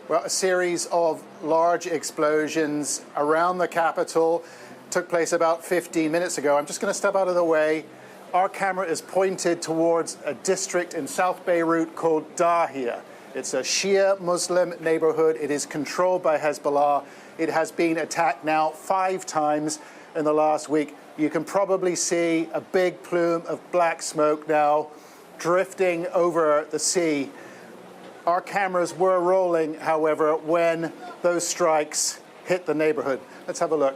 Well, a series of large explosions around the capital took place about 15 minutes ago. I'm just going to step out of the way. Our camera is pointed towards a district in South Beirut called Dahia. It's a Shia Muslim neighborhood. It is controlled by Hezbollah. It has been attacked now 5 times in the last week. You can probably see a big plume of black smoke now drifting over the sea. Our cameras were rolling, however, when those strikes hit the neighborhood. Let's have a look.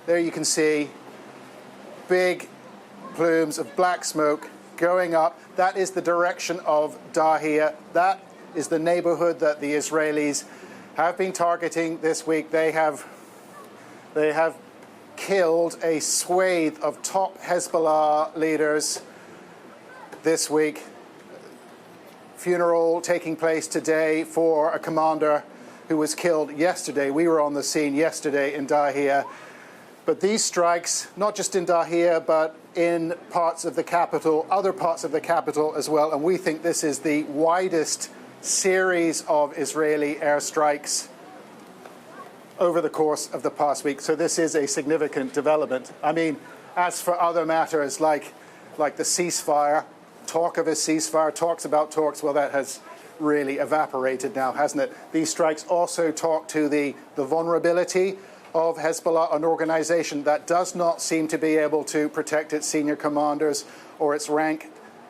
There you can see big plumes of black smoke going up. That is the direction of Dahia. That is the neighborhood that the Israelis have been targeting this week. They have killed a swathe of top Hezbollah leaders this week. Funeral taking place today for a commander who was killed yesterday. We were on the scene yesterday in Dahia. But these strikes, not just in Dahia, but in parts of the capital, other parts of the capital as well. And we think this is the widest series of Israeli airstrikes over the course of the past week. So this is a significant development. I mean, as for other matters like the ceasefire, talk of a ceasefire, talks about talks, well, that has really evaporated now, hasn't it? These strikes also talk to the vulnerability of Hezbollah, an organization that does not seem to be able to protect its senior commanders or its rank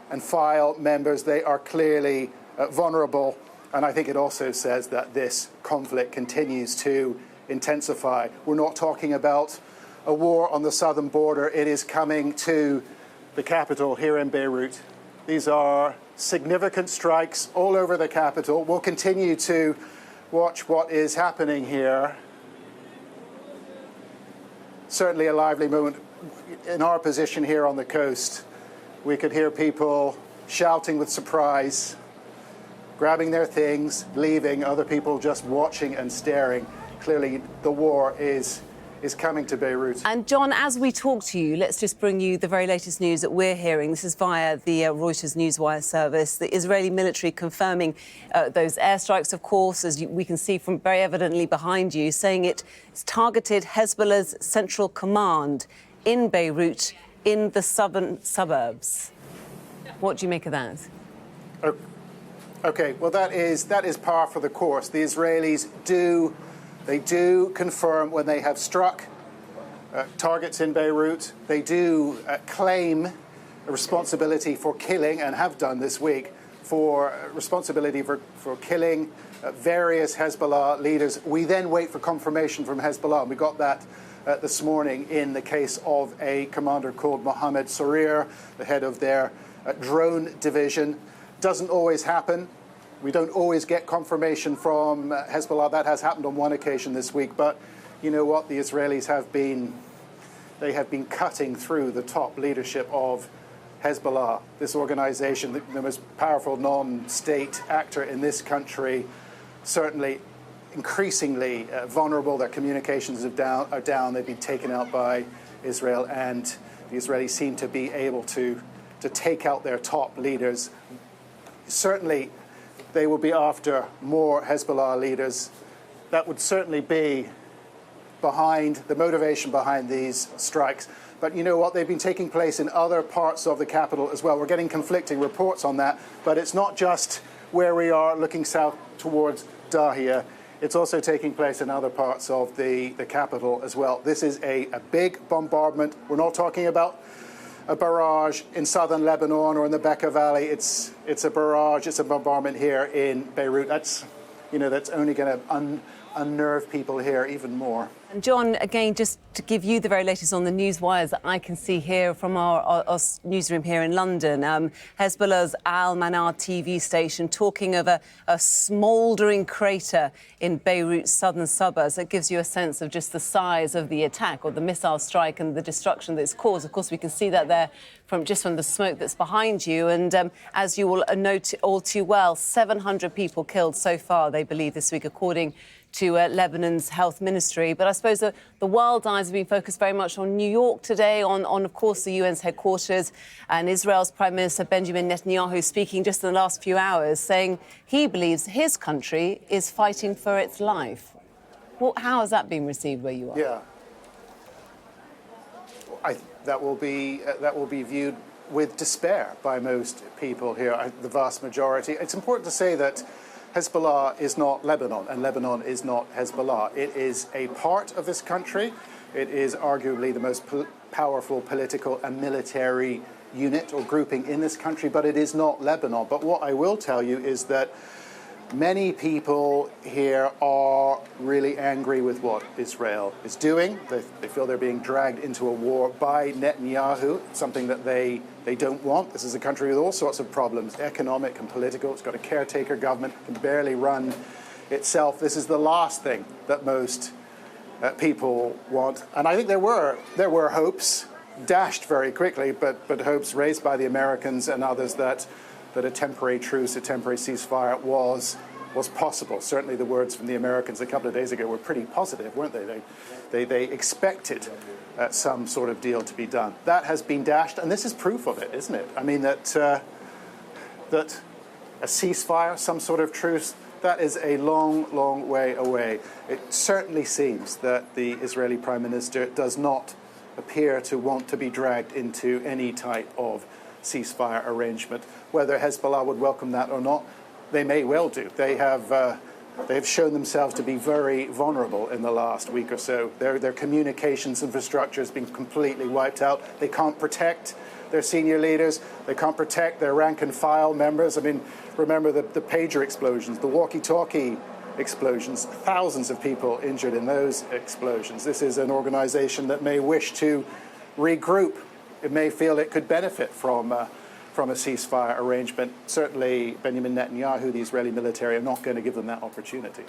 and file members. They are clearly vulnerable. And I think it also says that this conflict continues to intensify. We're not talking about a war on the southern border. It is coming to the capital here in Beirut. These are significant strikes all over the capital. We'll continue to watch what is happening here. Certainly a lively moment. In our position here on the coast, we could hear people shouting with surprise, grabbing their things, leaving, other people just watching and staring. Clearly, the war is coming to Beirut. And John, as we talk to you, let's just bring you the very latest news that we're hearing. This is via the Reuters newswire service. The Israeli military confirming those airstrikes, of course, as we can see from very evidently behind you, saying it's targeted Hezbollah's central command in Beirut, in the southern suburbs. What do you make of that? Okay, well, that is par for the course. The Israelis do confirm when they have struck targets in Beirut. They do claim a responsibility for killing, and have done this week, for responsibility for killing various Hezbollah leaders. We then wait for confirmation from Hezbollah. We got that this morning in the case of a commander called Mohammed Sarir, the head of their drone division. Doesn't always happen. We don't always get confirmation from Hezbollah. That has happened on one occasion this week. But you know what? The Israelis have been cutting through the top leadership of Hezbollah, this organization, the most powerful non-state actor in this country, certainly increasingly vulnerable. Their communications are down. They've been taken out by Israel, and the Israelis seem to be able to take out their top leaders. Certainly, they will be after more Hezbollah leaders. That would certainly be behind the motivation behind these strikes. But you know what? They've been taking place in other parts of the capital as well. We're getting conflicting reports on that. But it's not just where we are looking south towards Dahia. It's also taking place in other parts of the capital as well. This is a big bombardment. We're not talking about a barrage in southern Lebanon or in the Bekaa Valley. It's a barrage, it's a bombardment here in Beirut. That's only going to unnerve people here even more. And John, again, just to give you the very latest on the news wires that I can see here from our newsroom here in London, Hezbollah's Al Manar TV station talking of a smouldering crater in Beirut's southern suburbs. That gives you a sense of just the size of the attack or the missile strike and the destruction that it's caused. Of course, we can see that there from the smoke that's behind you. And as you will note all too well, 700 people killed so far, they believe, this week, according to Lebanon's health ministry. But I suppose suppose the world eyes have been focused very much on New York today, on of course, the UN's headquarters, and Israel's Prime Minister Benjamin Netanyahu speaking just in the last few hours, saying he believes his country is fighting for its life. Well, how has that been received where you are? Yeah. That will be viewed with despair by most people here, the vast majority. It's important to say that Hezbollah is not Lebanon, and Lebanon is not Hezbollah. It is a part of this country. It is arguably the most powerful political and military unit or grouping in this country, but it is not Lebanon. But what I will tell you is that many people here are really angry with what Israel is doing. They feel they're being dragged into a war by Netanyahu, something that they don't want. This is a country with all sorts of problems, economic and political. It's got a caretaker government, can barely run itself. This is the last thing that most people want. And I think there were hopes, dashed very quickly, but hopes raised by the Americans and others that a temporary truce, a temporary ceasefire was possible. Certainly the words from the Americans a couple of days ago were pretty positive, weren't they? They expected some sort of deal to be done. That has been dashed, and this is proof of it, isn't it? I mean, that a ceasefire, some sort of truce, that is a long, long way away. It certainly seems that the Israeli Prime Minister does not appear to want to be dragged into any type of ceasefire arrangement. Whether Hezbollah would welcome that or not, they may well do. They have shown themselves to be very vulnerable in the last week or so. Their communications infrastructure has been completely wiped out. They can't protect their senior leaders. They can't protect their rank and file members. I mean, remember the pager explosions, the walkie-talkie explosions, thousands of people injured in those explosions. This is an organization that may wish to regroup. It may feel it could benefit from a ceasefire arrangement. Certainly, Benjamin Netanyahu, the Israeli military, are not going to give them that opportunity.